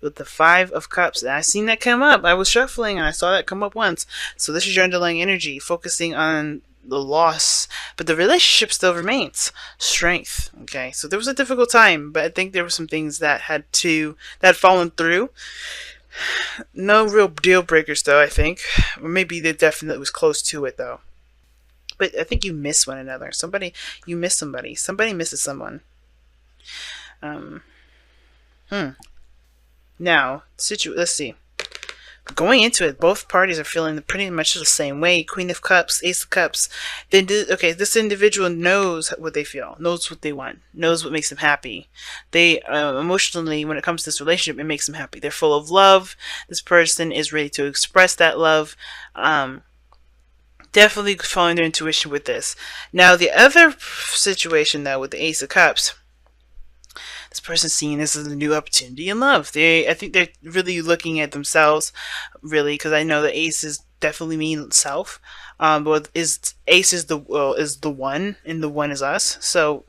with the Five of Cups. And I seen that come up. I was shuffling and I saw that come up once. So this is your underlying energy, focusing on the loss, but the relationship still remains. Strength. Okay, so there was a difficult time, but I think there were some things that had fallen through. No real deal breakers though, I think. Or maybe they definitely was close to it though. But I think you miss one another. You miss somebody. Somebody misses someone. Um, hmm. Now, let's see. Going into it, both parties are feeling pretty much the same way. Queen of Cups, Ace of Cups. Okay, this individual knows what they feel, knows what they want, knows what makes them happy. They emotionally, when it comes to this relationship, it makes them happy. They're full of love. This person is ready to express that love. Definitely following their intuition with this. Now, the other situation, though, with the Ace of Cups, this person's seeing this as a new opportunity in love. I think they're really looking at themselves, really, because I know the Ace is definitely mean self. But Ace is the one, and the one is us. So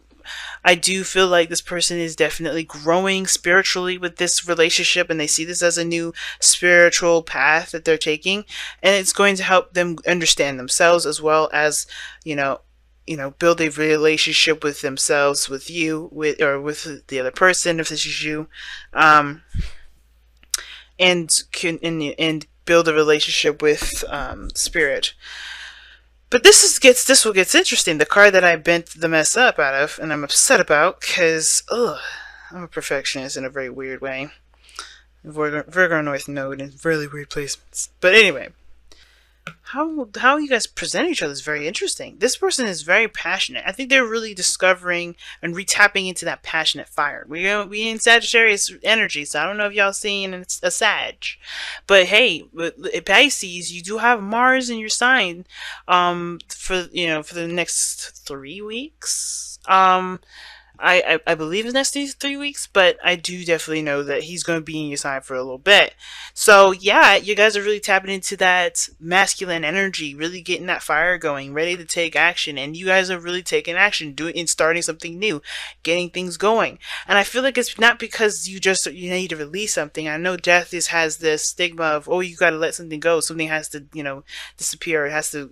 I do feel like this person is definitely growing spiritually with this relationship, and they see this as a new spiritual path that they're taking, and it's going to help them understand themselves as well as, build a relationship with themselves, with you, with the other person, if this is you, and build a relationship with spirit. But this what gets interesting. The card that I bent the mess up out of, and I'm upset about, because I'm a perfectionist in a very weird way. Virgo North Node in really weird placements. But anyway, how you guys present each other is very interesting. This person is very passionate. I think they're really discovering and retapping into that passionate fire. We in Sagittarius energy, so I don't know if y'all seeing a Sag, but hey, with Pisces, you do have Mars in your sign, for the next 3 weeks. I believe in next 3 weeks, but I do definitely know that he's going to be in your sign for a little bit. So yeah, you guys are really tapping into that masculine energy, really getting that fire going, ready to take action, and you guys are really taking action, doing and starting something new, getting things going. And I feel like it's not because you need to release something. I know death has this stigma of, oh, you got to let something go, something has to disappear, it has to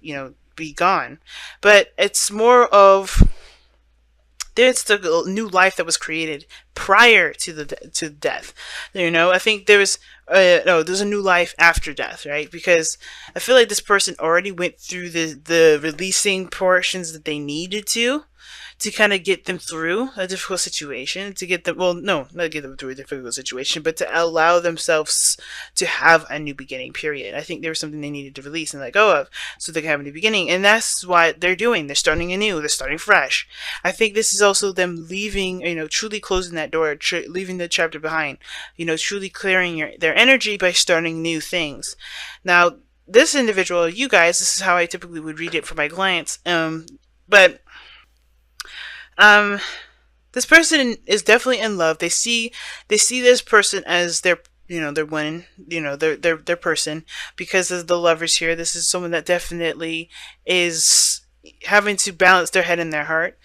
be gone, but it's more of, there's the new life that was created prior to death. I think there's a new life after death, right? Because I feel like this person already went through the releasing portions that they needed to kind of get them through a difficult situation, to get them, well, no, not get them through a difficult situation, but to allow themselves to have a new beginning, period. I think there was something they needed to release and let go of so they can have a new beginning. And that's what they're doing. They're starting anew. They're starting fresh. I think this is also them leaving, truly closing that door, leaving the chapter behind, truly clearing their energy by starting new things. Now, this individual, you guys, this is how I typically would read it for my clients. But this person is definitely in love. They see this person as their one, their person, because of the Lovers here. This is someone that definitely is having to balance their head and their heart.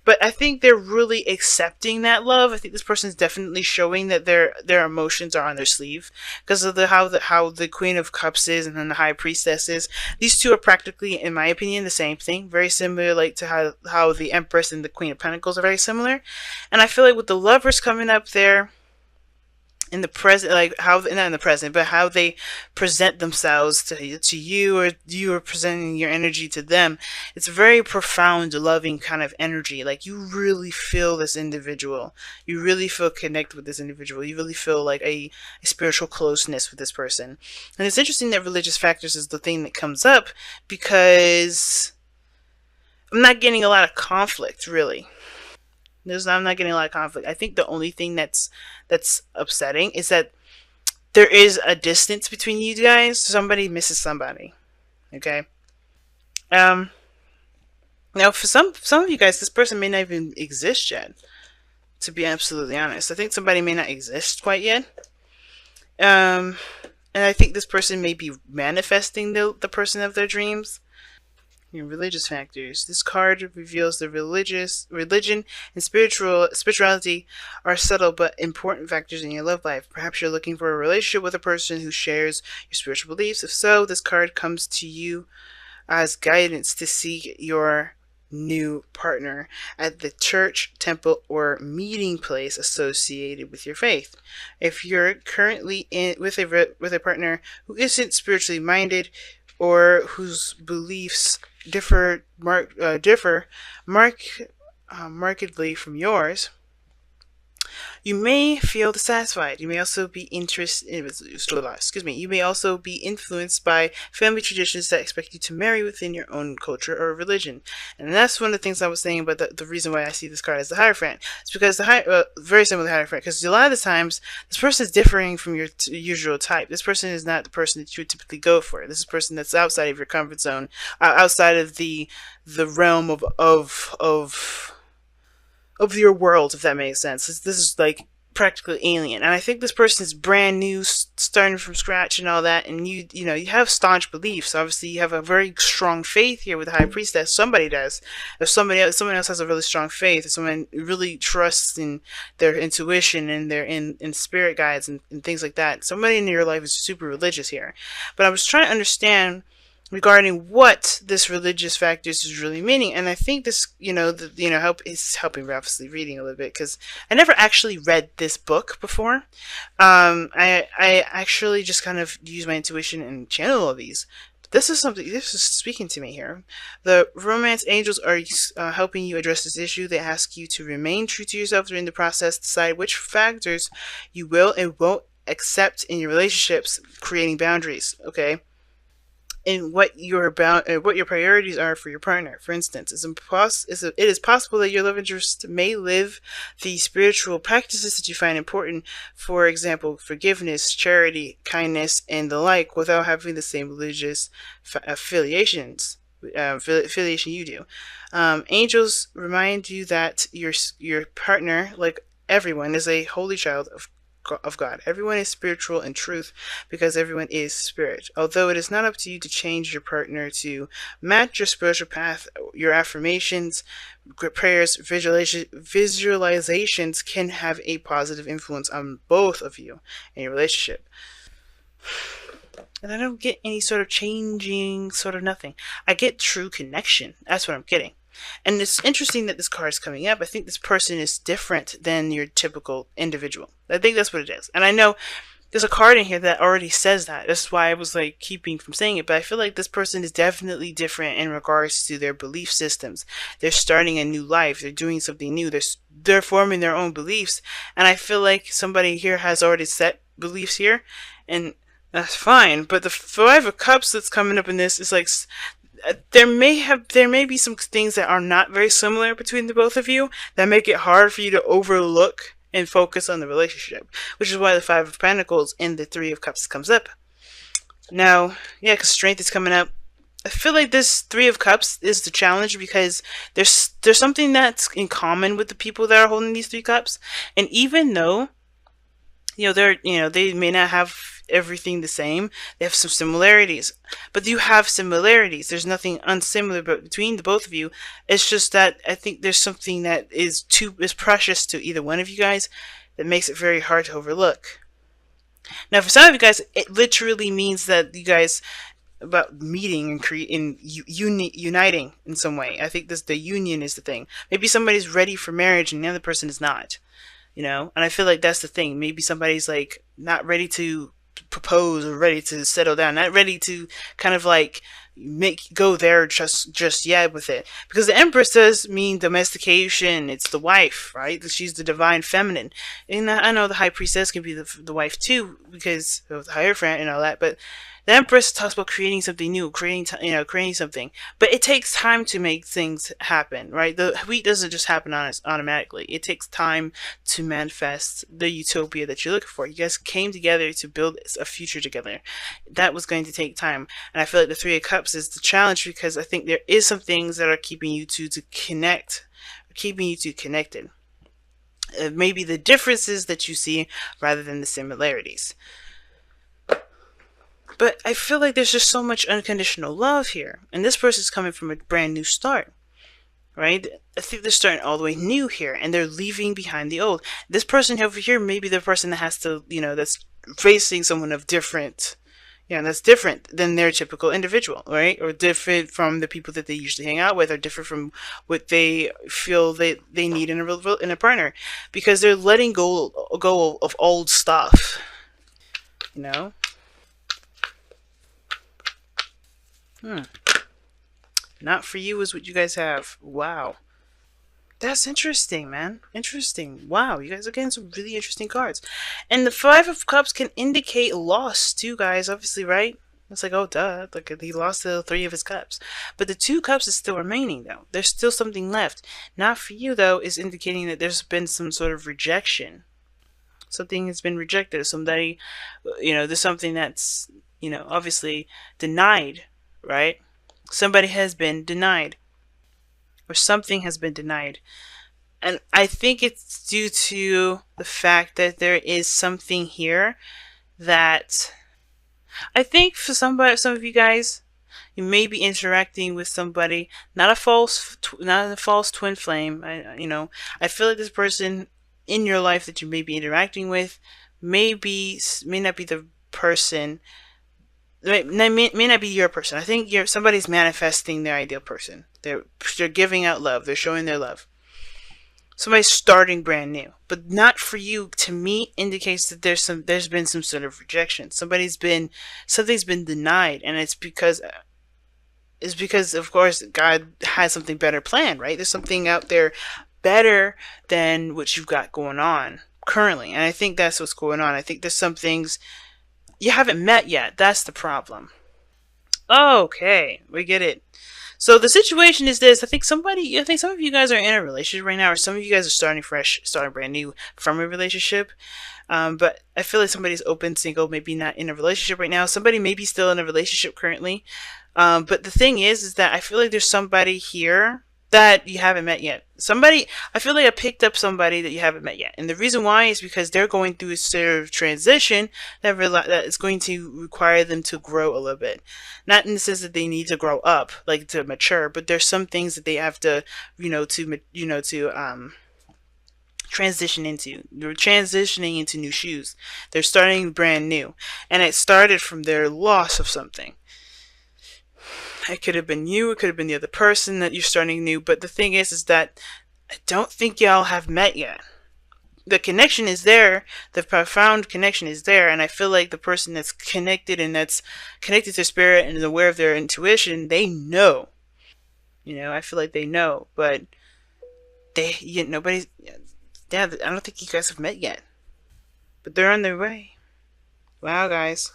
But I think they're really accepting that love. I think this person is definitely showing that their emotions are on their sleeve, because of how the Queen of Cups is, and then the High Priestess is. These two are practically, in my opinion, the same thing. Very similar, like to how the Empress and the Queen of Pentacles are very similar. And I feel like with the Lovers coming up there in the present, like how, not in the present, but how they present themselves to you, or you are presenting your energy to them, it's a very profound, loving kind of energy. Like, you really feel this individual, you really feel connected with this individual, you really feel like a spiritual closeness with this person. And it's interesting that religious factors is the thing that comes up, because I'm not getting a lot of conflict, really. I'm not getting a lot of conflict. I think the only thing that's upsetting is that there is a distance between you guys. Somebody misses somebody. Okay. Now for some of you guys, this person may not even exist yet. To be absolutely honest, I think somebody may not exist quite yet. And I think this person may be manifesting the person of their dreams. religious factors. This card reveals the religion and spirituality are subtle but important factors in your love life. Perhaps you're looking for a relationship with a person who shares your spiritual beliefs. If so, this card comes to you as guidance to seek your new partner at the church, temple, or meeting place associated with your faith. If you're currently with a partner who isn't spiritually minded or whose beliefs differ markedly from yours, you may feel dissatisfied. You may also be You may also be influenced by family traditions that expect you to marry within your own culture or religion. And that's one of the things I was saying about the reason why I see this card as the Hierophant. It's because very similar to the Hierophant, because a lot of the times this person is differing from your usual type. This person is not the person that you would typically go for. This is a person that's outside of your comfort zone, outside of the realm of your world, if that makes sense. This is like practically alien, and I think this person is brand new, starting from scratch and all that. And you have staunch beliefs. Obviously, you have a very strong faith here with the High Priestess. Somebody does. If someone else has a really strong faith, if someone really trusts in their intuition and their in spirit guides and things like that, somebody in your life is super religious here. But I was trying to understand regarding what this religious factors is really meaning, and I think this, help is helping me obviously reading a little bit, because I never actually read this book before. I actually just kind of use my intuition and channel all these. But this is speaking to me here. The romance angels are helping you address this issue. They ask you to remain true to yourself during the process, decide which factors you will and won't accept in your relationships, creating boundaries. Okay. And what your priorities are for your partner. For instance, it is possible that your love interest may live the spiritual practices that you find important, for example, forgiveness, charity, kindness, and the like, without having the same religious affiliation you do. Angels remind you that your partner, like everyone, is a holy child of God. Everyone is spiritual in truth because everyone is spirit. Although it is not up to you to change your partner to match your spiritual path, your affirmations, prayers, visualizations can have a positive influence on both of you in your relationship. And I don't get any sort of changing, sort of nothing. I get true connection. That's what I'm getting. And it's interesting that this card is coming up. I think this person is different than your typical individual. I think that's what it is. And I know there's a card in here that already says that. That's why I was like keeping from saying it. But I feel like this person is definitely different in regards to their belief systems. They're starting a new life. They're doing something new. They're forming their own beliefs. And I feel like somebody here has already set beliefs here. And that's fine. But the Five of Cups that's coming up in this is like, there may be some things that are not very similar between the both of you that make it hard for you to overlook and focus on the relationship, which is why the Five of Pentacles and the Three of Cups comes up. Now, yeah, because strength is coming up. I feel like this Three of Cups is the challenge because there's something that's in common with the people that are holding these Three Cups, and even though they may not have everything the same, they have some similarities, but you have similarities. There's nothing unsimilar between the both of you. It's just that I think there's something that is precious to either one of you guys that makes it very hard to overlook. Now, for some of you guys, it literally means that you guys about meeting and uniting in some way. I think the union is the thing. Maybe somebody's ready for marriage and the other person is not. And I feel like that's the thing. Maybe somebody's like not ready to propose or ready to settle down, not ready to kind of like go there just yet with it, because the Empress does mean domestication. It's the wife, right? She's the divine feminine, and I know the High Priestess can be the wife too because of the Hierophant and all that, but the Empress talks about creating something new, creating something. But it takes time to make things happen, right? The wheat doesn't just happen on us automatically. It takes time to manifest the utopia that you're looking for. You guys came together to build a future together. That was going to take time. And I feel like the Three of Cups is the challenge because I think there is some things that are keeping you two to connect, keeping you two connected. Maybe the differences that you see rather than the similarities. But I feel like there's just so much unconditional love here. And this person's coming from a brand new start, right? I think they're starting all the way new here and they're leaving behind the old. This person over here may be the person that has to, that's facing someone of different, that's different than their typical individual, right? Or different from the people that they usually hang out with, or different from what they feel they need in a partner, because they're letting go of old stuff, you know? Not for you is what you guys have. Wow. That's interesting, man. Interesting. Wow, you guys are getting some really interesting cards. And the Five of Cups can indicate loss too, guys, obviously, right? It's like, oh, duh. Like, he lost the Three of his Cups. But the Two Cups is still remaining, though. There's still something left. Not for you, though, is indicating that there's been some sort of rejection. Something has been rejected. Somebody, there's something that's, obviously denied, right? Somebody has been denied. Or something has been denied. And I think it's due to the fact that there is something here that I think for some of you guys, you may be interacting with somebody, not a false twin flame. I feel like this person in your life that you may be interacting with may not be the person. May not be your person. I think somebody's manifesting their ideal person. They're giving out love. They're showing their love. Somebody's starting brand new, but not for you. To me, indicates that there's been some sort of rejection. Something's been denied, and it's because of course God has something better planned, right? There's something out there better than what you've got going on currently, and I think that's what's going on. I think there's some things you haven't met yet. That's the problem. Okay, we get it. So the situation is this. I think some of you guys are in a relationship right now, or some of you guys are starting fresh, starting brand new from a relationship. But I feel like somebody's open, single, maybe not in a relationship right now. Somebody may be still in a relationship currently. But the thing is that I feel like there's somebody here that you haven't met yet. I feel like I picked up somebody that you haven't met yet. And the reason why is because they're going through a sort of transition that is going to require them to grow a little bit. Not in the sense that they need to grow up, like to mature, but there's some things that they have to, transition into. They're transitioning into new shoes. They're starting brand new. And it started from their loss of something. It could have been you, it could have been the other person that you're starting new, but the thing is that I don't think y'all have met yet. The connection is there, the profound connection is there, and I feel like the person that's connected and that's connected to spirit and is aware of their intuition, they know. I feel like they know, but nobody's, I don't think you guys have met yet. But they're on their way. Wow, guys.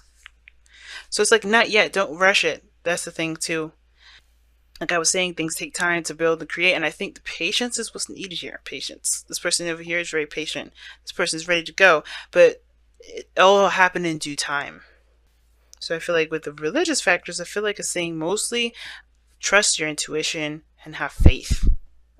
So it's like, not yet, don't rush it. That's the thing too. Like I was saying, things take time to build and create, and I think the patience is what's needed here. Patience. This person over here is very patient. This person is ready to go, but it all happened in due time. So I feel like with the religious factors, I feel like it's saying mostly trust your intuition and have faith.